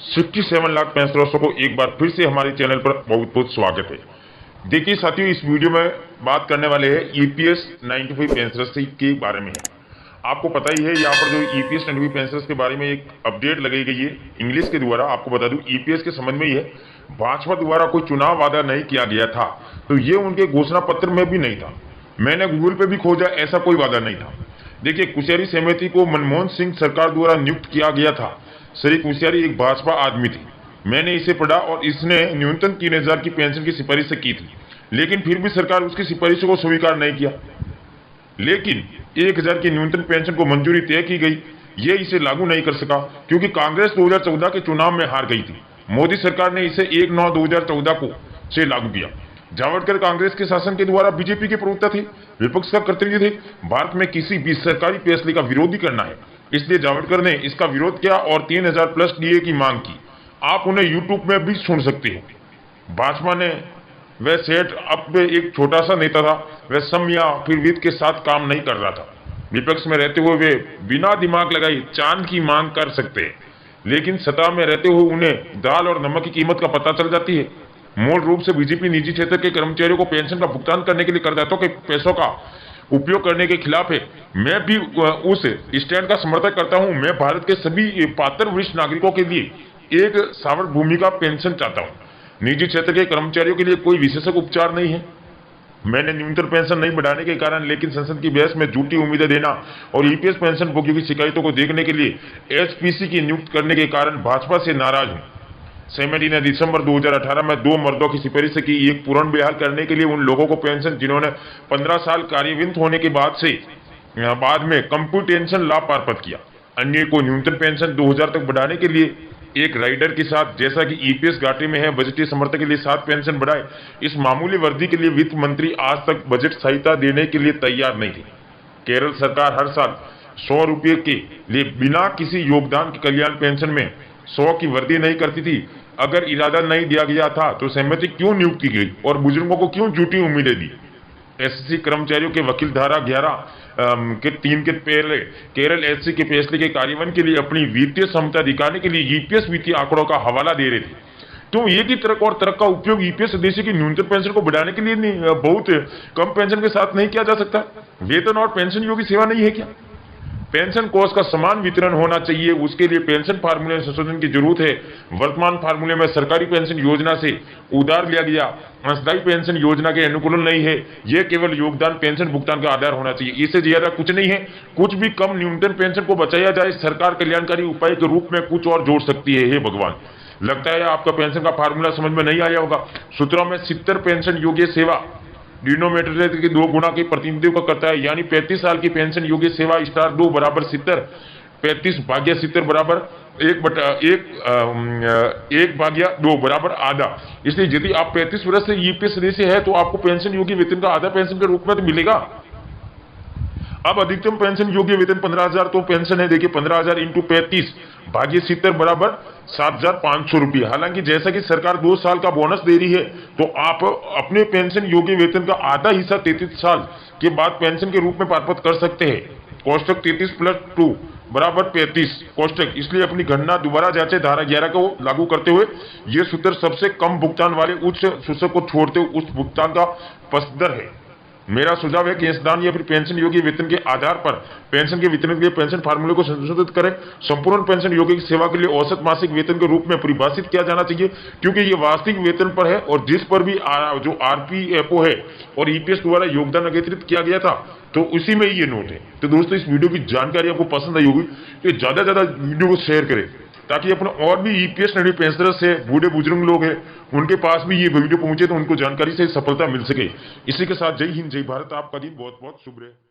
67 lakh pensioners को एक बार फिर से हमारे चैनल पर बहुत बहुत स्वागत है। देखिए साथियों, इस वीडियो में बात करने वाले हैं ईपीएस 95 पेंशनर्स के बारे में। आपको पता ही है, यहाँ पर जो ईपीएस 95 पेंशनर्स के बारे में एक अपडेट लगाई गई है इंग्लिश के द्वारा। आपको बता दूं, ईपीएस के संबंध में ही है, भाजपा द्वारा कोई चुनाव वादा नहीं किया गया था, तो ये उनके घोषणा पत्र में भी नहीं था। मैंने गूगल पे भी खोजा, ऐसा कोई वादा नहीं था। देखिए, कुशेरी समिति को मनमोहन सिंह सरकार द्वारा नियुक्त किया गया था। श्री कुशेरी एक भाजपा आदमी थी। मैंने इसे पढ़ा और इसने न्यूनतम 3000 की पेंशन की सिफारिश की थी, लेकिन फिर भी सरकार उसकी सिफारिशों को स्वीकार नहीं किया। लेकिन 1000 की न्यूनतम पेंशन को मंजूरी तय की गई, ये इसे लागू नहीं कर सका क्योंकि कांग्रेस 2014 के चुनाव में हार गई थी। मोदी सरकार ने इसे 1/9/2014 को से लागू किया। जावड़कर कांग्रेस के शासन के द्वारा बीजेपी के प्रवक्ता थे, विपक्ष का कर्तव्य थे भारत में किसी भी सरकारी फैसले का विरोध करना है, इसलिए जावड़कर ने इसका विरोध किया और 3000 प्लस डीए की मांग की। आप उन्हें यूट्यूब में भी सुन सकते हो। भाजपा ने वह सेट अप में एक छोटा सा नेता था, वह सम या फिर वित्त के साथ काम नहीं कर रहा था। विपक्ष में रहते हुए वे बिना दिमाग लगाए चांद की मांग कर सकते हैं, लेकिन सत्ता में रहते हुए उन्हें दाल और नमक की कीमत का पता चल जाती है। मूल रूप से बीजेपी निजी क्षेत्र के कर्मचारियों को पेंशन का भुगतान करने के लिए करदाताओं के पैसों का उपयोग करने के खिलाफ है। मैं भी उस स्टैंड का समर्थन करता हूं। मैं भारत के सभी पात्र वरिष्ठ नागरिकों के लिए एक सार्वभौमिक पेंशन चाहता हूं। निजी क्षेत्र के कर्मचारियों के लिए कोई विशेषज्ञ उपचार नहीं है। मैंने न्यूनतम पेंशन नहीं बढ़ाने के कारण, लेकिन संसद की बहस में झूठी उम्मीदें देना और ईपीएस पेंशन भोगियों की शिकायतों को देखने के लिए एचपीसी की नियुक्त करने के कारण भाजपा से नाराज हूं। समिति ने दिसंबर 2018 में 2 मर्दों की सिफारिश की, एक पूर्ण बहाल करने के लिए उन लोगों को पेंशन जिन्होंने 15 साल कार्यवित होने के बाद में कंप्यूटेशन लाभ प्राप्त किया। अन्य को न्यूनतम पेंशन 2000 तक बढ़ाने के लिए एक राइडर के साथ, जैसा कि ईपीएस घाटे में है, बजटीय समर्थन के लिए 7 पेंशन बढ़ाए। इस मामूली वृद्धि के लिए वित्त मंत्री आज तक बजट सहायता देने के लिए तैयार नहीं थी। केरल सरकार हर साल 100 रुपये के लिए बिना किसी योगदान के कल्याण पेंशन में 100 की वृद्धि नहीं करती थी। अगर इरादा नहीं दिया गया था तो समिति क्यों नियुक्त की गई और बुजुर्गों को क्यों झूठी उम्मीदें दी? एससी कर्मचारियों के वकील धारा 11 के 3 के पहले केरल एससी के फैसले के कार्यान्वयन के लिए अपनी वित्तीय क्षमता दिखाने के लिए ईपीएस वित्तीय आंकड़ों का हवाला दे रहे थे। तो एक ही तरक और तरक का उपयोग ईपीएस सदस्य की न्यूनतम पेंशन को बढ़ाने के लिए बहुत कम पेंशन के साथ नहीं किया जा सकता। वेतन और पेंशन योग्य सेवा नहीं है क्या? पेंशन कोष का समान वितरण होना चाहिए, उसके लिए पेंशन फार्मूले में संशोधन की जरूरत है। वर्तमान फार्मूले में सरकारी पेंशन योजना से उधार लिया गया अंशदायी पेंशन योजना के अनुकूल नहीं है। यह केवल योगदान पेंशन भुगतान का आधार होना चाहिए, इससे ज्यादा कुछ नहीं है। कुछ भी कम न्यूनतम पेंशन को बचाया जाए, सरकार कल्याणकारी उपाय के रूप में कुछ और जोड़ सकती है। हे भगवान, लगता है आपका पेंशन का फार्मूला समझ में नहीं आया होगा। सूत्रों में 70 पेंशन योग्य सेवा डिनोमिनेटर के 2 गुना के प्रतिनिधित्व करता है, यानी 35 साल की पेंशन योग्य सेवा स्टार 2 बराबर 70, 35 भाग्य 70 बराबर 1/2 बराबर आधा। इसलिए यदि आप 35 वर्ष से ईपीएस सदस्य है तो आपको पेंशन योग्य वेतन का आधा पेंशन के रूप में तो मिलेगा। अब अधिकतम पेंशन योग्य वेतन 15,000 तो पेंशन है। देखिए, 15,000 इंटू 35 भाग्य 70 बराबर 7,500 रुपये। हालांकि जैसा कि सरकार 2 साल का बोनस दे रही है, तो आप अपने पेंशन योग्य वेतन का आधा हिस्सा 33 साल के बाद पेंशन के रूप में प्राप्त कर सकते हैं। कोष्टक 33 + 2 बराबर 35 कोष्टक। इसलिए अपनी गणना दोबारा जांचे, धारा 11 को लागू करते हुए यह सूत्र सबसे कम भुगतान वाले उच्च सूचक को छोड़ते हुए उस भुगतान का पस्त दर है। मेरा सुझाव है कि अंशदान या फिर पेंशन योग्य वेतन के आधार पर पेंशन के वितरण के लिए पेंशन फार्मूले को संशोधित करें। संपूर्ण पेंशन योग्य की सेवा के लिए औसत मासिक वेतन के रूप में परिभाषित किया जाना चाहिए, क्योंकि ये वास्तविक वेतन पर है और जिस पर भी जो आरपीएफओ है और ईपीएस द्वारा योगदान एकत्रित किया गया था, तो उसी में ये नोट है। तो दोस्तों, इस वीडियो की जानकारी आपको पसंद आई होगी तो ज्यादा से ज्यादा वीडियो को शेयर करें, ताकि अपने और भी ईपीएस पेंशनर्स से बूढ़े बुजुर्ग लोग हैं, उनके पास भी ये वीडियो पहुंचे तो उनको जानकारी से सफलता मिल सके। इसी के साथ जय हिंद, जय भारत। आपका दिन बहुत बहुत शुभ रहे।